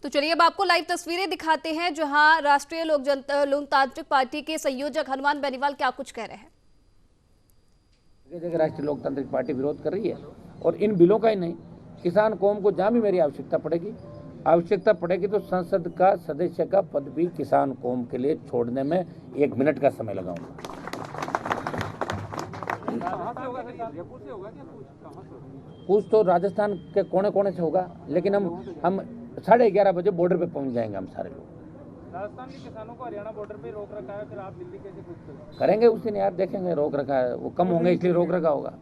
तो चलिए अब आपको लाइव तस्वीरें दिखाते हैं जहां राष्ट्रीय लोकतांत्रिक पार्टी के संयोजक हनुमान बेनीवाल क्या कुछ कह रहे हैं। जगह जगह राष्ट्रीय लोकतांत्रिक पार्टी विरोध कर रही है और इन बिलों का ही नहीं, किसान कौम को जहां भी मेरी आवश्यकता पड़ेगी तो संसद का सदस्य का पद भी किसान कौम के लिए छोड़ने में 1 मिनट का समय लगाऊंगा। कुछ तो राजस्थान के कोने कोने से होगा, लेकिन हम 11:30 बजे बॉर्डर पे पहुंच जाएंगे। हम सारे लोग राजस्थान के किसानों को हरियाणा बॉर्डर पे रोक रखा है, फिर आप दिल्ली कैसे कूच करेंगे उस दिन यार, देखेंगे। रोक रखा है, वो कम होंगे इसलिए रोक रखा होगा।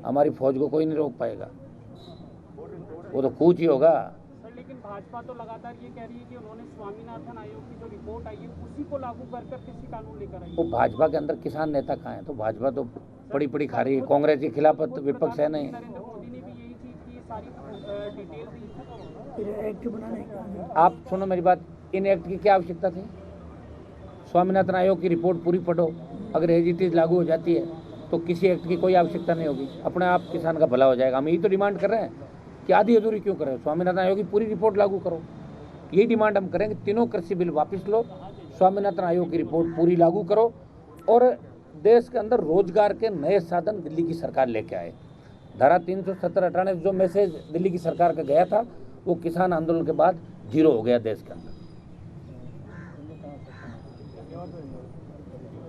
हमारी फौज को कोई नहीं रोक पाएगा, वो तो कूच ही होगा। सर लेकिन भाजपा तो लगातार ये कह रही है कि उन्होंने स्वामीनाथन आयोग की जो रिपोर्ट आई है उसी को लागू कर कृषि कानून लेकर आई है। वो भाजपा के अंदर किसान नेता कहाँ है? तो भाजपा तो पड़ी खा रही है। कांग्रेस की खिलाफत विपक्ष है नहीं। नरेंद्र मोदी ने भी यही चीज की सारी डिटेल दी। आप सुनो मेरी बात, इन एक्ट की क्या आवश्यकता थी? स्वामीनाथन आयोग की रिपोर्ट पूरी पढ़ो, अगर एज इट इज लागू हो जाती है तो किसी एक्ट की कोई आवश्यकता नहीं होगी, अपने आप किसान का भला हो जाएगा। हम यही तो डिमांड कर रहे हैं कि आधी अधूरी क्यों करें? स्वामीनाथन आयोग की पूरी रिपोर्ट लागू करो, यही डिमांड हम करेंगे। तीनों कृषि बिल वापस लो, स्वामीनाथन आयोग की रिपोर्ट पूरी लागू करो और देश के अंदर रोजगार के नए साधन दिल्ली की सरकार लेके आए। धारा 370 हटाने जो मैसेज दिल्ली की सरकार का गया था, वो किसान आंदोलन के बाद 0 हो गया देश के अंदर।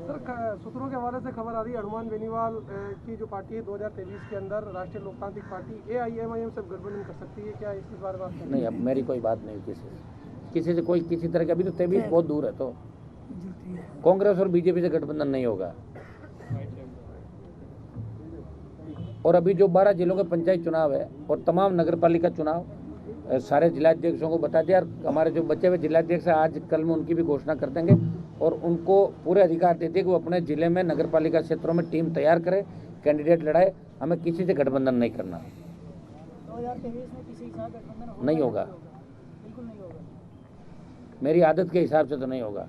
सर, सूत्रों के हवाले से खबर आ रही है हनुमान बेनीवाल की जो पार्टी है 2023 के अंदर राष्ट्रीय लोकतांत्रिक पार्टी AIMIM से गठबंधन कर सकती है, क्या इस बारे में? नहीं, अब मेरी कोई बात नहीं किसी से कोई किसी तरह की। अभी तो 23 बहुत दूर है, तो कांग्रेस और बीजेपी से गठबंधन नहीं होगा। और अभी जो 12 जिलों के पंचायत चुनाव है और तमाम नगरपालिका चुनाव सारे जिलाध्यक्षों को बता दिया। हमारे जो बचे हुए जिलाध्यक्ष आज कल में उनकी भी घोषणा कर देंगे और उनको पूरे अधिकार देते कि वो अपने जिले में नगरपालिका क्षेत्रों में टीम तैयार करे, कैंडिडेट लड़ाए। हमें किसी से गठबंधन नहीं करना। 2023 में किसी के साथ गठबंधन नहीं होगा, बिल्कुल नहीं होगा। मेरी आदत के हिसाब से तो नहीं होगा,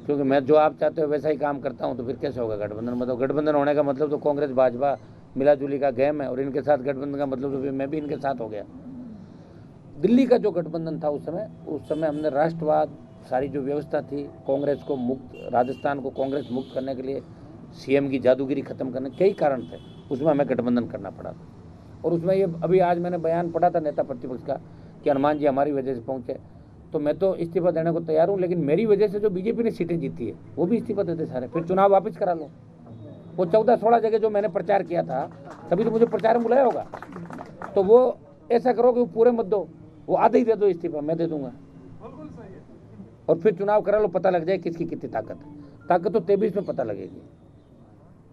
क्योंकि मैं जो आप चाहते हो वैसा ही काम करता हूं, तो फिर कैसे होगा गठबंधन? मतलब गठबंधन होने का मतलब तो कांग्रेस भाजपा मिलाजुली का गेम है और इनके साथ गठबंधन का मतलब तो फिर मैं भी इनके साथ हो गया। दिल्ली का जो गठबंधन था उस समय हमने राष्ट्रवाद, सारी जो व्यवस्था थी, कांग्रेस को मुक्त, राजस्थान को कांग्रेस मुक्त करने के लिए CM की जादूगिरी खत्म करने, कई कारण थे, उसमें हमें गठबंधन करना पड़ा था। और उसमें ये अभी आज मैंने बयान पढ़ा था नेता प्रतिपक्ष का कि हनुमान जी हमारी वजह से पहुंचे, तो मैं तो इस्तीफा देने को तैयार हूँ, लेकिन मेरी वजह से जो बीजेपी ने सीटें जीती है वो भी इस्तीफा देते सारे, फिर चुनाव वापस करा लो। वो 14-16 जगह जो मैंने प्रचार किया था, तभी तो मुझे प्रचार में बुलाया होगा। तो वो ऐसा करो कि वो पूरे मत दो, वो आधे ही दे दो इस्तीफा, मैं दे दूंगा और फिर चुनाव करा लो, पता लग जाए किसकी कितनी ताकत है। ताकत तो 23 में पता लगेगी।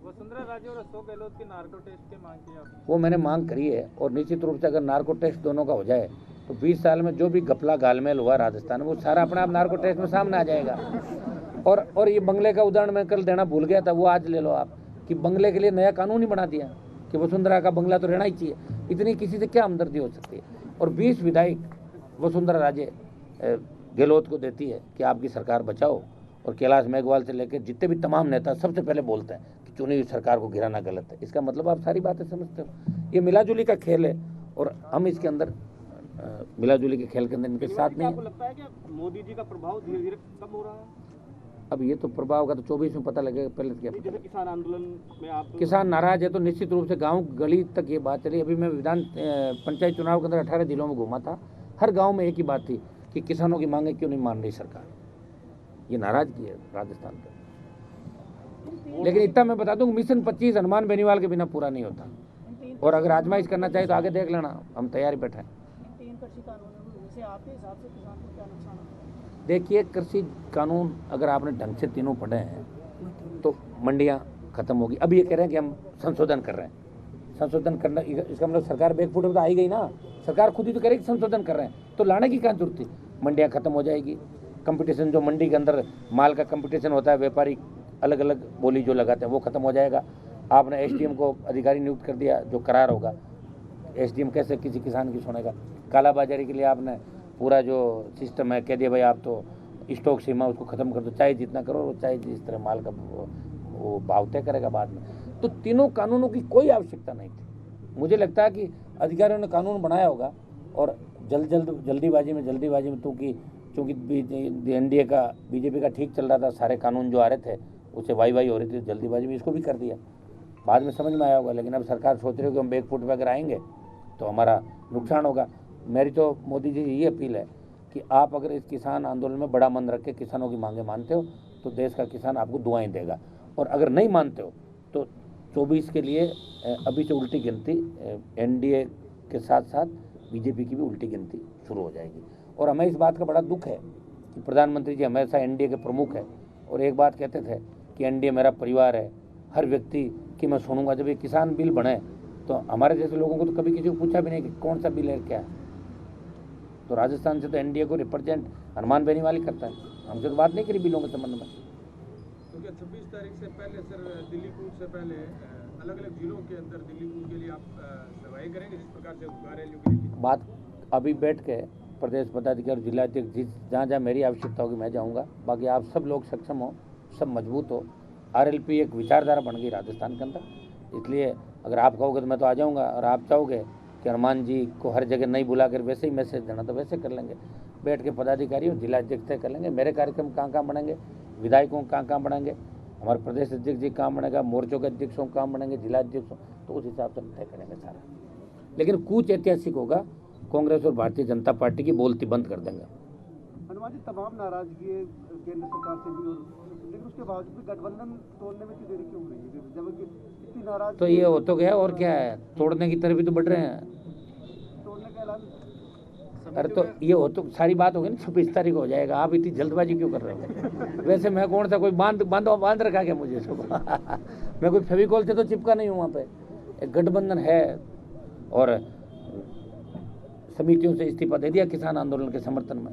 वसुंधरा राजे और अशोक गहलोत की नार्को टेस्ट की मांग की आपने? वो मैंने मांग करी है और निश्चित रूप से अगर नार्को टेस्ट दोनों का हो जाए तो 20 साल में जो भी घपला गालमेल हुआ राजस्थान में, वो सारा अपने आप नार्को टेस्ट में सामने आ जाएगा। और ये बंगले का उदाहरण मैं कल देना भूल गया था, वो आज ले लो आप, कि बंगले के लिए नया कानून ही बना दिया कि वसुंधरा का बंगला तो रहना ही चाहिए। इतनी किसी से क्या हमदर्दी हो सकती है? और 20 विधायक वसुंधरा राजे गहलोत को देती है कि आपकी सरकार बचाओ, और कैलाश मेघवाल से लेकर जितने भी तमाम नेता सबसे पहले बोलते हैं कि चुनी हुई सरकार को गिराना गलत है। इसका मतलब आप सारी बातें समझते हो। ये मिलाजुली का खेल है और हम इसके अंदर मिलाजुली के खेल के अंदर इनके साथ नहीं। आपको लगता है कि मोदी जी का प्रभाव धीरे धीरे कम हो रहा है? अब ये तो प्रभाव का तो 24 में पता लगेगा, पहले क्या पता। जैसे किसान आंदोलन में आप किसान नाराज है तो निश्चित रूप से गांव गली तक ये बात चली। अभी मैं पंचायत चुनाव के अंदर 18 जिलों में घूमा था, हर गांव में एक ही बात थी कि किसानों की मांगे क्यों नहीं मान रही सरकार। ये नाराजगी है राजस्थान पे। लेकिन इतना मैं बता दूं, मिशन 25 हनुमान बेनीवाल के बिना पूरा नहीं होता, और अगर आजमाइश करना चाहे तो आगे देख लेना, हम तैयारी बैठे हैं। देखिए, कृषि कानून अगर आपने ढंग से तीनों पढ़े हैं तो मंडियां खत्म होगी। अब ये कह रहे हैं कि हम संशोधन कर रहे हैं, संशोधन करना इसका मतलब सरकार बैकफुट में तो आई गई ना। सरकार खुद ही तो करेगी संशोधन कर रहे हैं, तो लाने की क्या जरूरत थी? मंडियां खत्म हो जाएगी, कंपटीशन जो मंडी के अंदर माल का कंपटीशन होता है, व्यापारी अलग अलग बोली जो लगाते हैं वो खत्म हो जाएगा। आपने SDM को अधिकारी नियुक्त कर दिया, जो करार होगा SDM कैसे किसी किसान की सुनेगा? कालाबाजारी के लिए आपने पूरा जो सिस्टम है कह दिया भाई आप तो स्टॉक सीमा उसको खत्म कर दो, चाहे जितना करो, चाहे जिस तरह माल का वो भाव तय करेगा बाद में। तो तीनों कानूनों की कोई आवश्यकता नहीं थी। मुझे लगता है कि अधिकारियों ने कानून बनाया होगा और जल्दीबाजी में चूँकि एनडीए का बीजेपी का ठीक चल रहा था, सारे कानून जो आ रहे थे उससे वाई हो रही थी, जल्दीबाजी में इसको भी कर दिया। बाद में समझ में आया होगा, लेकिन अब सरकार सोच रही हो कि हम बैक फुट पे अगर आएंगे तो हमारा नुकसान होगा। मेरी तो मोदी जी ये अपील है कि आप अगर इस किसान आंदोलन में बड़ा मन रख के किसानों की मांगे मानते हो तो देश का किसान आपको दुआएं देगा, और अगर नहीं मानते हो तो 24 के लिए अभी से उल्टी गिनती एनडीए के साथ साथ बीजेपी की भी उल्टी गिनती शुरू हो जाएगी। और हमें इस बात का बड़ा दुख है कि प्रधानमंत्री जी हमेशा एनडीए के प्रमुख है और एक बात कहते थे कि एनडीए मेरा परिवार है, हर व्यक्ति की मैं सुनूंगा। जब ये किसान बिल बने तो हमारे जैसे लोगों को तो कभी किसी को पूछा भी नहीं कि कौन सा बिल है क्या है। तो राजस्थान से तो एनडीए को रिप्रेजेंट हनुमान बेनीवाल ही करता है, हमसे तो बात नहीं करी बिलों के संबंध में। क्योंकि 26 तारीख से पहले सर दिल्ली कूच से पहले अलग अलग जिलों के अंदर दिल्ली कूच के लिए आप सभाएं करेंगे, जिस प्रकार से बात अभी बैठ के प्रदेश पदाधिकारी जिलाध्यक्ष जहाँ जहाँ मेरी आवश्यकता होगी मैं जाऊँगा। बाकी आप सब लोग सक्षम हो, सब मजबूत हो। आरएलपी एक विचारधारा बन गई राजस्थान के अंदर, इसलिए अगर आप कहोगे तो मैं तो आ जाऊँगा, और आप चाहोगे कि हनुमान जी को हर जगह नहीं बुला कर वैसे ही मैसेज देना तो वैसे कर लेंगे। बैठ के पदाधिकारी और जिलाध्यक्ष तय कर लेंगे मेरे कार्यक्रम कहाँ बनेंगे, विधायकों कहाँ बनेंगे, हमारे प्रदेश अध्यक्ष जी काम बनेगा, मोर्चों के अध्यक्षों काम बनेंगे, जिलाध्यक्षों, तो उस हिसाब से हम तय करेंगे सारा। लेकिन कुछ ऐतिहासिक होगा, कांग्रेस और भारतीय जनता पार्टी की बोलती बंद कर देंगे। हनुमान जी तमाम नाराजगी है केंद्र सरकार से भी, और लेकिन उसके बावजूद भी गठबंधन तोड़ने में इतनी देरी क्यों हो रही है, जबकि इतनी नाराज तो ये हो तो गया और क्या है, तोड़ने की तरफ भी तो बढ़ रहे हैं। तोड़ने का ऐलान अरे तो ये हो तो सारी बात होगी ना, 26 तारीख हो जाएगा, आप इतनी जल्दबाजी क्यों कर रहे हो? वैसे मैं कौन सा कोई बांध रखा क्या मुझे सुबह मैं कोई फेविकॉल से तो चिपका नहीं हूँ वहाँ पे। एक गठबंधन है और समितियों से इस्तीफा दे दिया किसान आंदोलन के समर्थन में।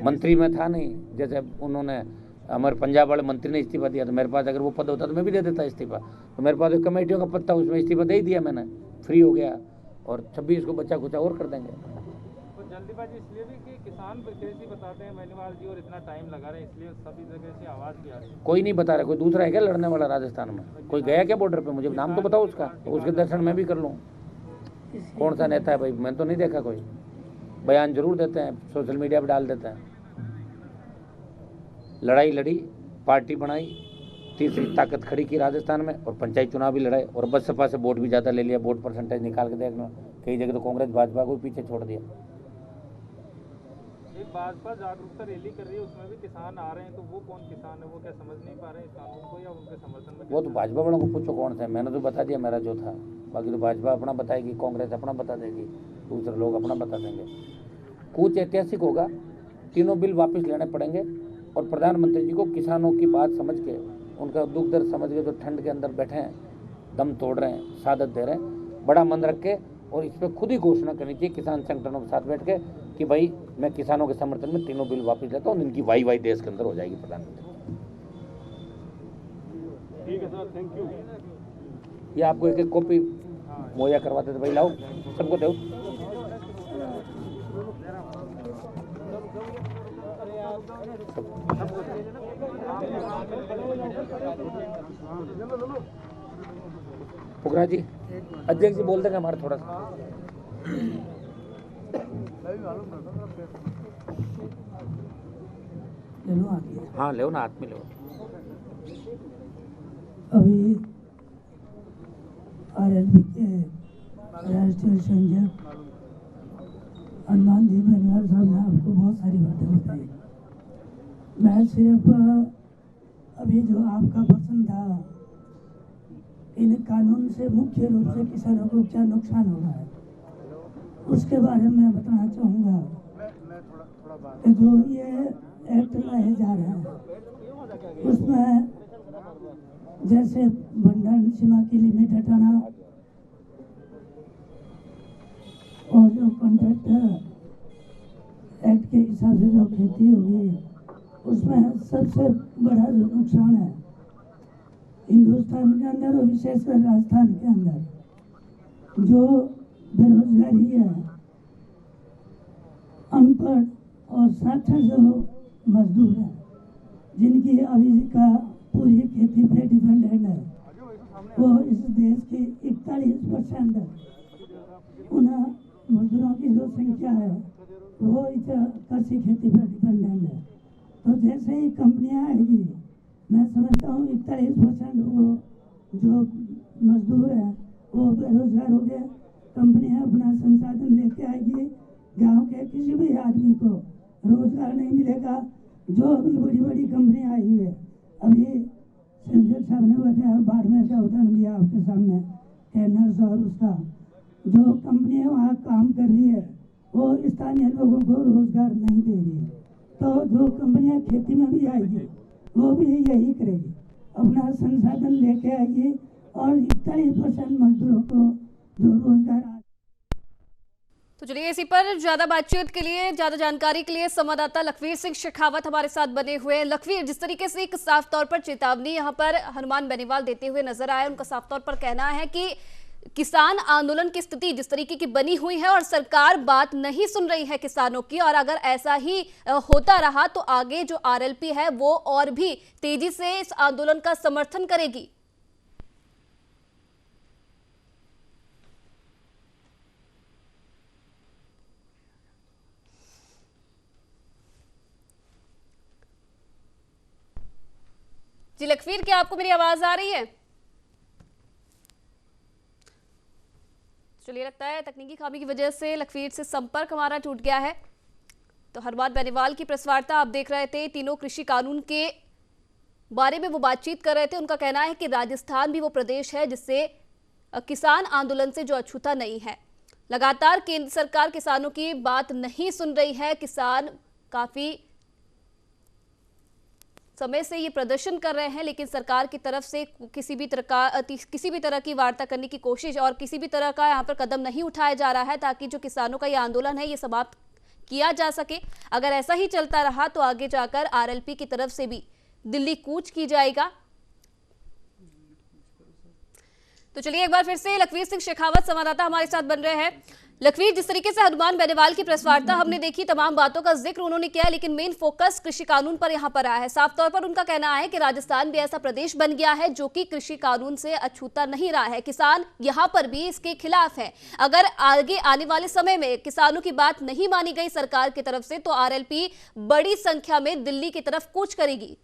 मंत्री में था नहीं, जैसे उन्होंने हमारे पंजाब वाले मंत्री ने इस्तीफा दिया, तो मेरे पास अगर वो पद होता तो मैं भी दे देता इस्तीफा। तो मेरे पास एक कमेटियों का पद था, उसमें इस्तीफा दे ही दिया मैंने, फ्री हो गया, और 26 को बच्चा कुछ और कर देंगे। जल्दीबाजी इसलिए भी कि किसान जैसी बताते हैं बेनीवाल जी, और इतना टाइम लगा रहे हैं इसलिए सभी जगह से आवाज़ भी आ रही है। कोई नहीं बता रहा, कोई दूसरा है क्या लड़ने वाला राजस्थान में? कोई गया क्या बॉर्डर पे? मुझे नाम तो बताओ उसका, तो उसके दर्शन मैं भी कर लूँ। कौन सा नेता है भाई? मैंने तो नहीं देखा। कोई बयान जरूर देते हैं, सोशल मीडिया पर डाल देते हैं। लड़ाई लड़ी, पार्टी बनाई, तीसरी ताकत खड़ी की राजस्थान में, और पंचायत चुनाव भी लड़ाए, और बसपा से वोट भी ज़्यादा ले लिया। वोट परसेंटेज निकाल के देखना, कई जगह तो कांग्रेस भाजपा को पीछे छोड़ दिया। एक भाजपा जागरूकता रैली कर रही है, उसमें भी किसान आ रहे हैं, तो वो कौन किसान है? वो क्या समझ नहीं पा रहे हैं इस कानून को, या उनके समर्थन में? वो तो भाजपा वालों को पूछो कौन सा है, मैंने तो बता दिया मेरा जो था। बाकी तो भाजपा अपना बताएगी, कांग्रेस अपना बता देगी, दूसरे लोग अपना बता देंगे। कुछ ऐतिहासिक होगा, तीनों बिल वापस लेने पड़ेंगे, और प्रधानमंत्री जी को किसानों की बात समझ के, उनका दुख दर्द समझ के, जो ठंड के अंदर बैठे हैं, दम तोड़ रहे हैं, शहादत दे रहे हैं, बड़ा मन रख के, और इस पर खुद ही घोषणा करनी चाहिए किसान संगठनों के साथ बैठ के कि भाई मैं किसानों के समर्थन में तीनों बिल वापस लेता हूँ। इनकी वाई देश के अंदर हो जाएगी प्रधानमंत्री। ठीक है सर, थैंक यू। ये आपको एक कॉपी मुहैया करवाते थे, भाई लाओ सबको दो। पुगरा जी, अध्यक्ष जी बोल देंगे हमारे थोड़ा सा। हाँ लो ना, हाथ में लो। अभी आरएलपी के राष्ट्रीय संयोजक हनुमान जी बेनीवाल साहब ने आपको बहुत सारी बातें बताई। मैं सिर्फ अभी जो आपका प्रश्न था, इन कानून से मुख्य रूप से किसानों को क्या नुकसान हो रहा है, उसके बारे में मैं बताना चाहूँगा कि जो ये एक्ट लाए जा रहे हैं उसमें जैसे भंडारण सीमा की लिमिट हटाना, और जो कॉन्ट्रैक्ट एक्ट के हिसाब से जो खेती होगी उसमें सबसे बड़ा जो नुकसान है हिंदुस्तान के अंदर और विशेषकर राजस्थान के अंदर जो बेरोजगारी है, अनपढ़ और साक्षर जो मजदूर हैं, जिनकी आजीविका पूरी खेती पे डिपेंडेंट है, वो इस देश की 41% उन मजदूरों की जो संख्या है कृषि खेती पर डिपेंडेंट है। तो जैसे ही कंपनियां आएगी, मैं समझता हूँ 41% वो जो मजदूर है वो बेरोजगार हो गए। कंपनियां अपना संसाधन लेके आएगी, गांव के किसी भी आदमी को रोजगार नहीं मिलेगा। जो अभी बड़ी बड़ी कंपनियां आई हुई है, अभी संजय साहब ने बताया, बाड़मेर का उदाहरण दिया आपके सामने, कैनर्स और उसका जो कंपनियां वहाँ काम कर रही है वो स्थानीय लोगों को रोजगार नहीं दे रही है। तो जो कंपनियां खेती में भी आएगी वो भी यही करेगी, अपना संसाधन लेके आएगी और 41% मजदूरों को जो रोजगार। तो चलिए इसी पर ज्यादा बातचीत के लिए, ज्यादा जानकारी के लिए संवाददाता लखवीर सिंह शेखावत हमारे साथ बने हुए हैं। लखवीर, जिस तरीके से एक साफ तौर पर चेतावनी यहाँ पर हनुमान बेनीवाल देते हुए नजर आए, उनका साफ तौर पर कहना है कि किसान आंदोलन की स्थिति जिस तरीके की बनी हुई है और सरकार बात नहीं सुन रही है किसानों की, और अगर ऐसा ही होता रहा तो आगे जो आरएलपी है वो और भी तेजी से इस आंदोलन का समर्थन करेगी। जी लखवीर, क्या आपको मेरी आवाज आ रही है? चलिए, लगता है तकनीकी खामी की वजह से लखवीर से संपर्क हमारा टूट गया है। तो हनुमान बेनीवाल की प्रेस वार्ता आप देख रहे थे। तीनों कृषि कानून के बारे में वो बातचीत कर रहे थे। उनका कहना है कि राजस्थान भी वो प्रदेश है जिससे किसान आंदोलन से जो अछूता नहीं है। लगातार केंद्र सरकार किसानों की बात नहीं सुन रही है। किसान काफी समय से ये प्रदर्शन कर रहे हैं, लेकिन सरकार की तरफ से किसी भी तरह की वार्ता करने की कोशिश और किसी भी तरह का यहाँ पर कदम नहीं उठाया जा रहा है ताकि जो किसानों का ये आंदोलन है ये समाप्त किया जा सके। अगर ऐसा ही चलता रहा तो आगे जाकर आरएलपी की तरफ से भी दिल्ली कूच की जाएगा। तो चलिए एक बार फिर से लखवीर सिंह शेखावत संवाददाता हमारे साथ बन रहे हैं। लखवीर, जिस तरीके से हनुमान बेनीवाल की प्रेस वार्ता हमने देखी, तमाम बातों का जिक्र उन्होंने किया, लेकिन मेन फोकस कृषि कानून पर यहां पर आया है। साफ तौर पर उनका कहना है कि राजस्थान भी ऐसा प्रदेश बन गया है जो कि कृषि कानून से अछूता नहीं रहा है। किसान यहां पर भी इसके खिलाफ है। अगर आगे आने वाले समय में किसानों की बात नहीं मानी गई सरकार की तरफ से तो आरएलपी बड़ी संख्या में दिल्ली की तरफ कूच करेगी।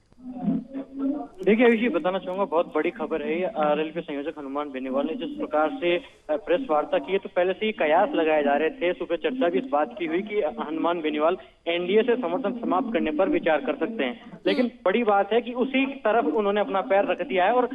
देखिए अभिषेक, बताना चाहूंगा बहुत बड़ी खबर है। आरएलपी संयोजक हनुमान बेनीवाल ने जिस प्रकार से प्रेस वार्ता की है, तो पहले से ही कयास लगाए जा रहे थे। सुबह चर्चा भी इस बात की हुई कि हनुमान बेनीवाल एनडीए से समर्थन समाप्त करने पर विचार कर सकते हैं, लेकिन बड़ी बात है कि उसी तरफ उन्होंने अपना पैर रख दिया है और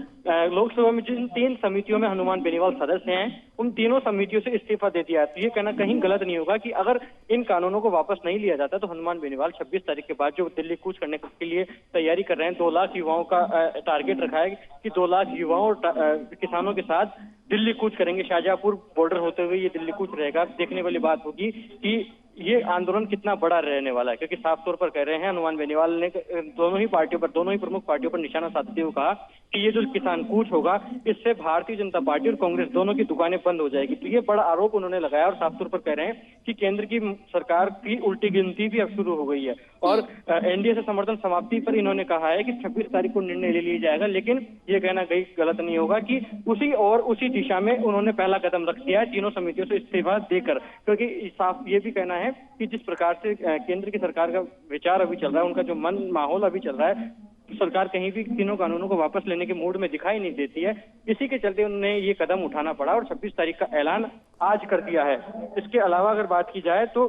लोकसभा में जिन 3 समितियों में हनुमान बेनीवाल सदस्य हैं उन तीनों समितियों से इस्तीफा दे दिया है। तो ये कहना कहीं गलत नहीं होगा कि अगर इन कानूनों को वापस नहीं लिया जाता तो हनुमान बेनीवाल 26 तारीख के बाद जो दिल्ली कूच करने के लिए तैयारी कर रहे हैं, 2 लाख युवाओं का टारगेट रखा है कि 2 लाख युवाओं और किसानों के साथ दिल्ली कूच करेंगे। शाहजहांपुर बॉर्डर होते हुए ये दिल्ली कूच रहेगा। देखने वाली बात होगी कि ये आंदोलन कितना बड़ा रहने वाला है, क्योंकि साफ तौर पर कह रहे हैं हनुमान बेनीवाल ने दोनों ही प्रमुख पार्टियों पर निशाना साधते हुए कहा कि ये जो किसान कूच होगा इससे भारतीय जनता पार्टी और कांग्रेस दोनों की दुकानें बंद हो जाएगी। तो ये बड़ा आरोप उन्होंने लगाया और साफ तौर पर कह रहे हैं कि केंद्र की सरकार की उल्टी गिनती भी अब शुरू हो गई है और एनडीए से समर्थन समाप्ति पर इन्होंने कहा है कि 26 तारीख को निर्णय ले लिया जाएगा। लेकिन ये कहना कहीं गलत नहीं होगा कि उसी दिशा में उन्होंने पहला कदम रख दिया है तीनों समितियों से इस्तीफा देकर, क्योंकि साफ ये भी कहना है कि जिस प्रकार से केंद्र की सरकार का विचार अभी चल रहा है, उनका जो माहौल अभी चल रहा है, सरकार कहीं भी तीनों कानूनों को वापस लेने के मूड में दिखाई नहीं देती है। इसी के चलते उन्हें ये कदम उठाना पड़ा और 26 तारीख का ऐलान आज कर दिया है। इसके अलावा अगर बात की जाए तो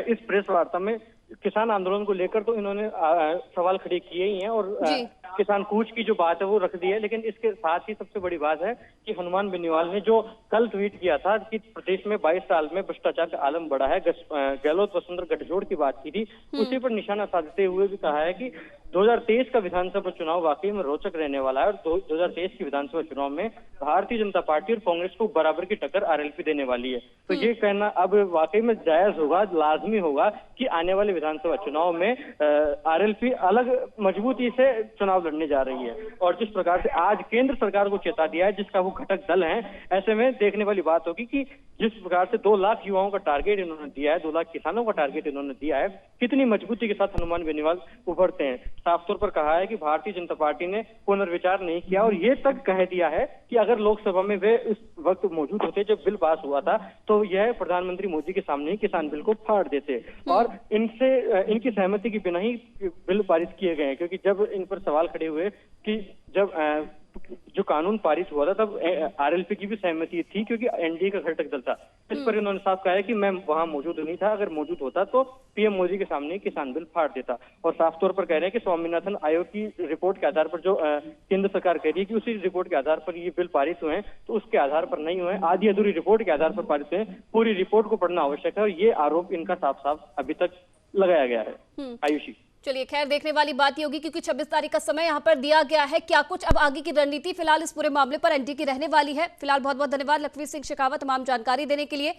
इस प्रेस वार्ता में किसान आंदोलन को लेकर तो इन्होंने सवाल खड़े किए ही हैं और किसान कूच की जो बात है वो रख दी है। लेकिन इसके साथ ही सबसे बड़ी बात है कि हनुमान बेनीवाल ने जो कल ट्वीट किया था कि प्रदेश में 22 साल में भ्रष्टाचार का आलम बढ़ा है, गहलोत वसुंधरा गठजोड़ की बात की थी, उसी पर निशाना साधते हुए भी कहा है कि 2023 का विधानसभा चुनाव वाकई में रोचक रहने वाला है और 2023 की विधानसभा चुनाव में भारतीय जनता पार्टी और कांग्रेस को बराबर की टक्कर आरएलपी देने वाली है। तो ये कहना अब वाकई में जायज होगा, लाजमी होगा कि आने वाले विधानसभा चुनाव में आरएलपी अलग मजबूती से चुनाव लड़ने जा रही है। और जिस प्रकार से आज केंद्र सरकार को चेता दिया है जिसका वो घटक दल है, ऐसे में देखने वाली बात होगी कि जिस प्रकार से 2 लाख युवाओं का टारगेट इन्होंने दिया है, 2 लाख किसानों का टारगेट इन्होंने दिया है, कितनी मजबूती के साथ हनुमान बेनीवाल उभरते हैं। साफ तौर पर कहा है कि भारतीय जनता पार्टी ने पुनर्विचार नहीं किया और ये तक कह दिया है कि अगर लोकसभा में वे उस वक्त मौजूद होते जब बिल पास हुआ था तो यह प्रधानमंत्री मोदी के सामने ही किसान बिल को फाड़ देते और इनकी सहमति के बिना ही बिल पारित किए गए हैं। क्योंकि जब इन पर सवाल खड़े हुए कि जब जो कानून पारित हुआ था तब आरएलपी की भी सहमति थी क्योंकि एनडीए का घटक दल था। इस पर इन्होंने साफ कहा है कि मैं वहां मौजूद नहीं था, अगर मौजूद होता तो पीएम मोदी के सामने किसान बिल फाड़ देता। और साफ तौर पर कह रहे हैं कि स्वामीनाथन आयोग की रिपोर्ट के आधार पर जो केंद्र सरकार कह रही है कि उसी रिपोर्ट के आधार पर ये बिल पारित हुए हैं, तो उसके आधार पर नहीं हुए, आधी अधूरी रिपोर्ट के आधार पर पारित हुए। पूरी रिपोर्ट को पढ़ना आवश्यक है और ये आरोप इनका साफ साफ अभी तक लगाया गया है। आयुषी, चलिए खैर देखने वाली बात ये होगी क्योंकि 26 तारीख का समय यहाँ पर दिया गया है। क्या कुछ अब आगे की रणनीति फिलहाल इस पूरे मामले पर एनडीए की रहने वाली है। फिलहाल बहुत बहुत धन्यवाद लखवीर सिंह शेखावत तमाम जानकारी देने के लिए।